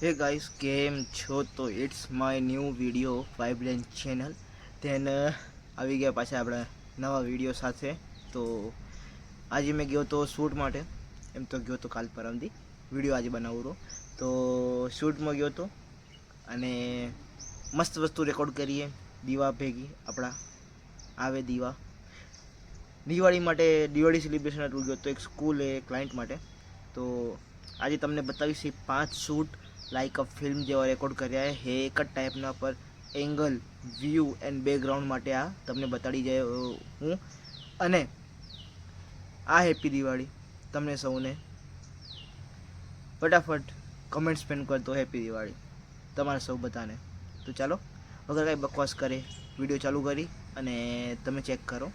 હે ગાઈસ, કેમ છો? તો it's my new video vibrant channel. Then આવી ગયા પાછા આપણા નવા વિડીયો સાથે. તો આજે મેં ગયો તો શૂટ માટે. એમ તો ગયો તો કાલ પરમથી, વિડીયો આજે બનાવું રહો. તો શૂટમાં ગયો તો અને મસ્ત વસ્તુ રેકોર્ડ કરીએ દીવા ભેગી. આપણા આવે દીવા દિવાળી માટે, દિવાળી સેલિબ્રેશન હતું. ગયો તો એક સ્કૂલ ક્લાયન્ટ માટે. તો આજે તમને બતાવીશ 5 શૂટ લાઈક અ ફિલ્મ જેવા રેકોર્ડ કર્યા હે. એક જ ટાઈપના પર એંગલ, વ્યૂ એન્ડ બેકગ્રાઉન્ડ માટે આ તમને બતાડી જાય હું. અને આ હેપી દિવાળી તમને સૌને. ફટાફટ કમેન્ટ સ્પેન કરતો હેપી દિવાળી તમારા સૌ બધાને. તો ચાલો વગર કાંઈ બકવાસ કરે વિડીયો ચાલુ કરી અને તમે ચેક કરો.